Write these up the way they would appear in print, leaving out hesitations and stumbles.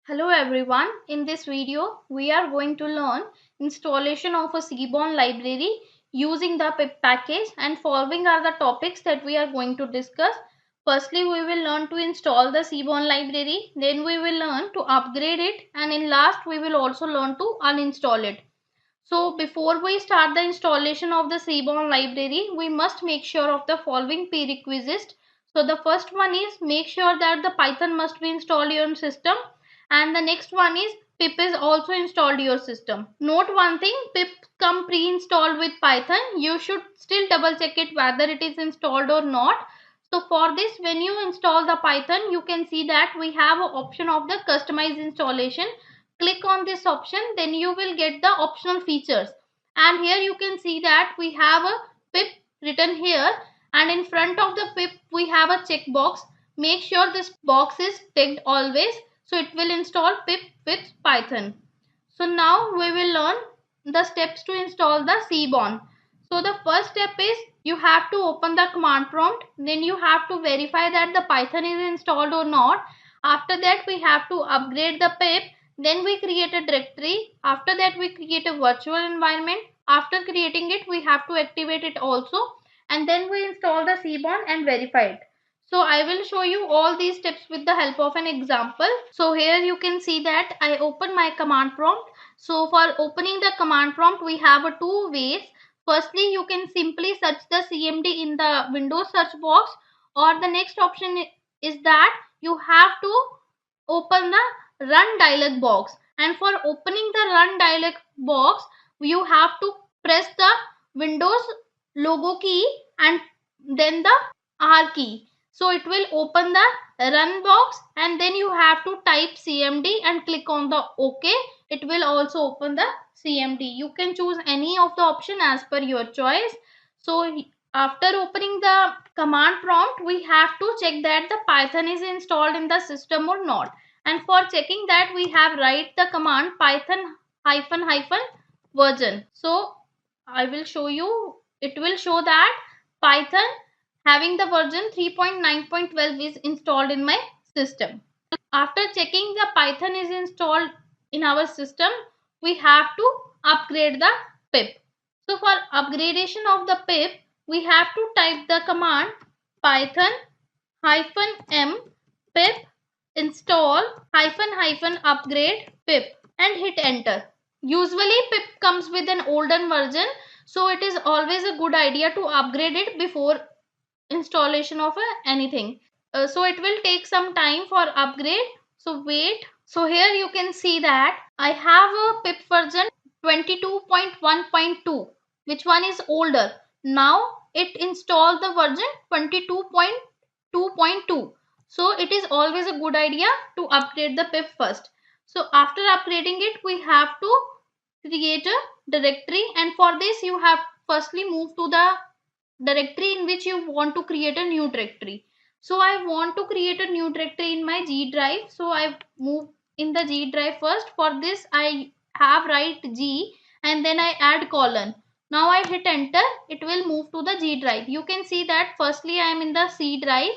Hello everyone, in this video we are going to learn installation of a Seaborn library using the pip package, and following are the topics that we are going to discuss. Firstly, we will learn to install the Seaborn library, then we will learn to upgrade it, and in last we will also learn to uninstall it. So before we start the installation of the Seaborn library, we must make sure of the following prerequisites. So the first one is make sure that the Python must be installed in your system, and the next one is pip is also installed in your system. Note one thing, pip come pre-installed with Python. You should still double check it whether it is installed or not. So for this, when you install the Python, you can see that we have an option of the customize installation. Click on this option, then you will get the optional features, and here you can see that we have a pip written here, and in front of the pip we have a checkbox. Make sure this box is ticked always, so it will install pip with Python. So now we will learn the steps to install the Seaborn. So the first step is you have to open the command prompt, then you have to verify that the Python is installed or not. After that we have to upgrade the pip, then we create a directory. After that we create a virtual environment. After creating it we have to activate it also, and then we install the Seaborn and verify it. So I will show you all these steps with the help of an example. So here you can see that I open my command prompt. So for opening the command prompt we have two ways. Firstly, you can simply search the CMD in the Windows search box, or the next option is that you have to open the run dialog box, and for opening the run dialog box you have to press the Windows logo key and then the R key. So it will open the run box, and then you have to type CMD and click on the OK. It will also open the CMD. You can choose any of the option as per your choice. So after opening the command prompt, we have to check that the Python is installed in the system or not. And for checking that, we have write the command python hyphen hyphen version. So I will show you. It will show that Python having the version 3.9.12 is installed in my system. After checking the Python is installed in our system, we have to upgrade the pip. So for upgradation of the pip, we have to type the command python -m pip install --upgrade pip and hit enter. Usually pip comes with an older version, so it is always a good idea to upgrade it before installation of anything. So it will take some time for upgrade, so wait. So here you can see that I have a pip version 22.1.2, which one is older. Now it installed the version 22.2.2. So it is always a good idea to upgrade the pip first. So after upgrading it, we have to create a directory, and for this you have firstly move to the directory in which you want to create a new directory. So I want to create a new directory in my G drive. So I move in the G drive first. For this I have write G and then I add colon. Now I hit enter. It will move to the G drive. You can see that firstly I am in the C drive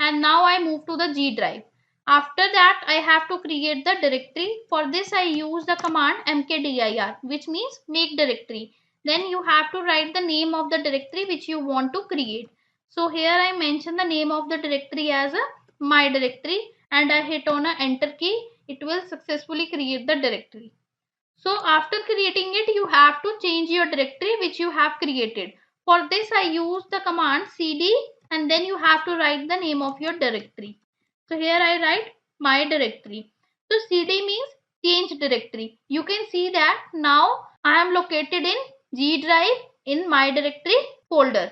and now I move to the G drive. After that I have to create the directory. For this I use the command mkdir, which means make directory. Then you have to write the name of the directory which you want to create. So here I mention the name of the directory as a my directory, and I hit on a enter key. It will successfully create the directory. So after creating it, you have to change your directory which you have created. For this I use the command cd, and then you have to write the name of your directory. So here I write my directory. So cd means change directory. You can see that now I am located in G drive in my directory folder.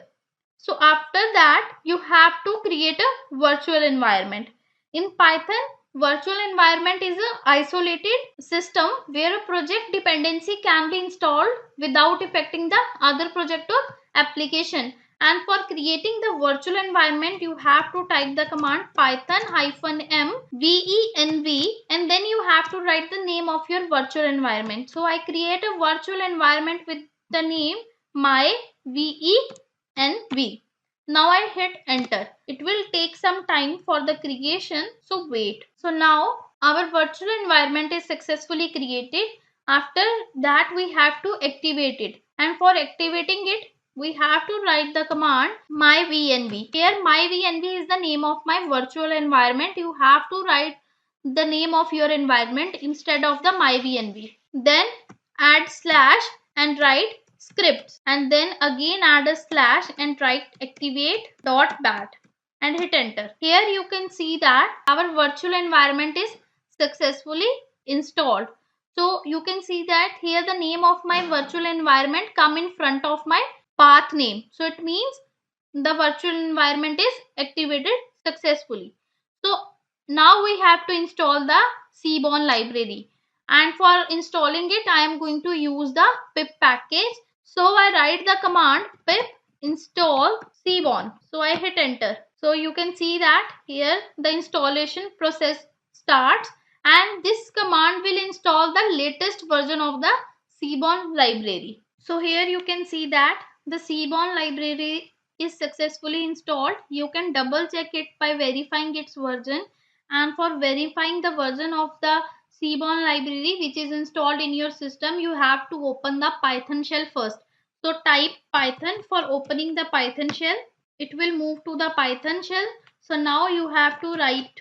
So after that you have to create a virtual environment. In Python, virtual environment is an isolated system where a project dependency can be installed without affecting the other project or application. And for creating the virtual environment, you have to type the command python -m venv, and then you have to write the name of your virtual environment. So I create a virtual environment with the name my venv. Now I hit enter. It will take some time for the creation, so wait. So now our virtual environment is successfully created. After that we have to activate it, and for activating it we have to write the command myvnv. Here myvnv is the name of my virtual environment. You have to write the name of your environment instead of the myvnv. Then add slash and write scripts, and then again add a slash and write activate dot bat and hit enter. Here you can see that our virtual environment is successfully installed. So you can see that here the name of my virtual environment come in front of my path name. So it means the virtual environment is activated successfully. So now we have to install the Seaborn library, and for installing it I am going to use the pip package. So I write the command pip install Seaborn. So I hit enter. So you can see that here the installation process starts, and this command will install the latest version of the Seaborn library. So here you can see that the Seaborn library is successfully installed. You can double check it by verifying its version, and for verifying the version of the Seaborn library which is installed in your system, you have to open the Python shell first. So type Python for opening the Python shell. It will move to the Python shell. So now you have to write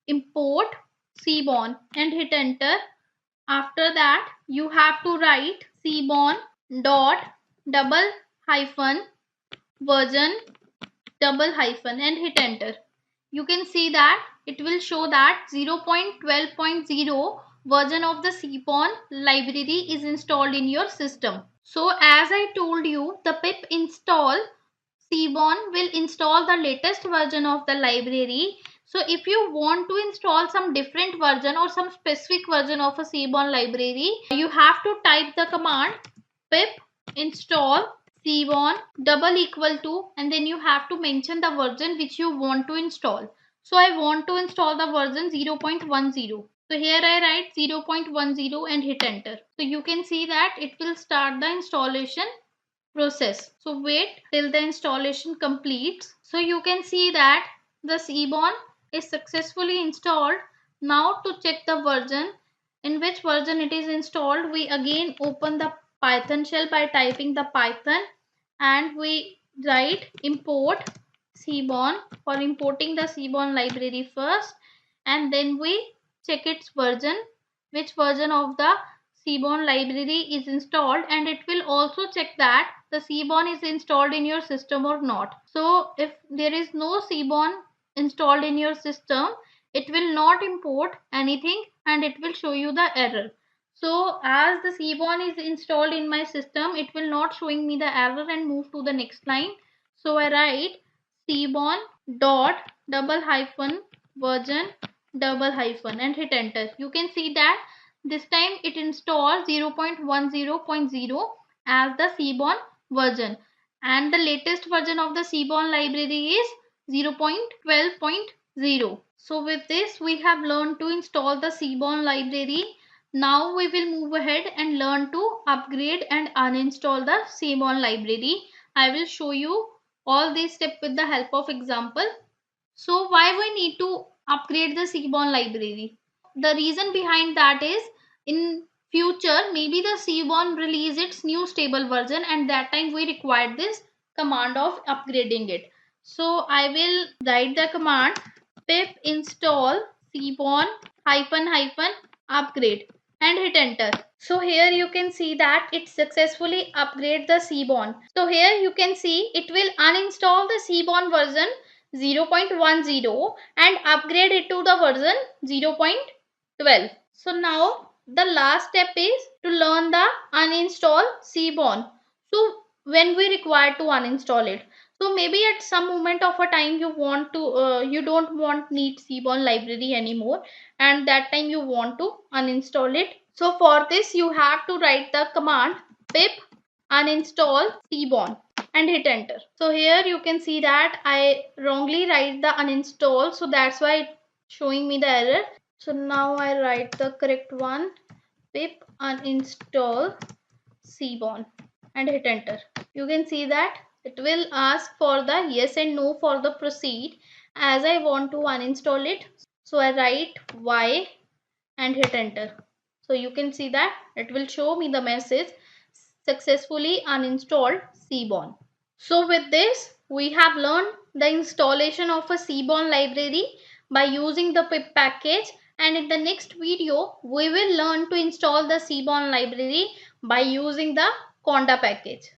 import Seaborn and hit enter. After that you have to write Seaborn dot double hyphen version double hyphen and hit enter. You can see that it will show that 0.12.0 version of the Seaborn library is installed in your system. So as I told you, the pip install Seaborn will install the latest version of the library. So if you want to install some different version or some specific version of a Seaborn library, you have to type the command pip install Seaborn double equal to, and then you have to mention the version which you want to install. So I want to install the version 0.10. So here I write 0.10 and hit enter. So you can see that it will start the installation process. So wait till the installation completes. So you can see that the Seaborn is successfully installed. Now to check the version, in which version it is installed, we again open the Python shell by typing the Python, and we write import Seaborn for importing the Seaborn library first, and then we check its version, which version of the Seaborn library is installed, and it will also check that the Seaborn is installed in your system or not. So if there is no Seaborn installed in your system, it will not import anything and it will show you the error. So as the Seaborn is installed in my system, it will not showing me the error and move to the next line. So I write Seaborn dot double hyphen version double hyphen and hit enter. You can see that this time it installs 0.10.0 as the Seaborn version, and the latest version of the Seaborn library is 0.12.0. So with this we have learned to install the Seaborn library. Now we will move ahead and learn to upgrade and uninstall the Seaborn library. I will show you all these steps with the help of example. So why we need to upgrade the Seaborn library? The reason behind that is, in future maybe the Seaborn release its new stable version, and that time we require this command of upgrading it. So I will write the command pip install Seaborn hyphen hyphen upgrade and hit enter. So here you can see that it successfully upgrade the Seaborn. So here you can see it will uninstall the Seaborn version 0.10 and upgrade it to the version 0.12. So now the last step is to learn the uninstall Seaborn. So when we require to uninstall it, so maybe at some moment of a time you want to you don't want need Seaborn library anymore, and that time you want to uninstall it. So for this you have to write the command pip uninstall Seaborn and hit enter. So here you can see that I wrongly write the uninstall, so that's why it's showing me the error. So now I write the correct one, pip uninstall Seaborn and hit enter. You can see that it will ask for the yes and no for the proceed, as I want to uninstall it. So I write y and hit enter. So you can see that it will show me the message successfully uninstalled Seaborn. So with this, we have learned the installation of a Seaborn library by using the pip package, and in the next video, we will learn to install the Seaborn library by using the Conda package.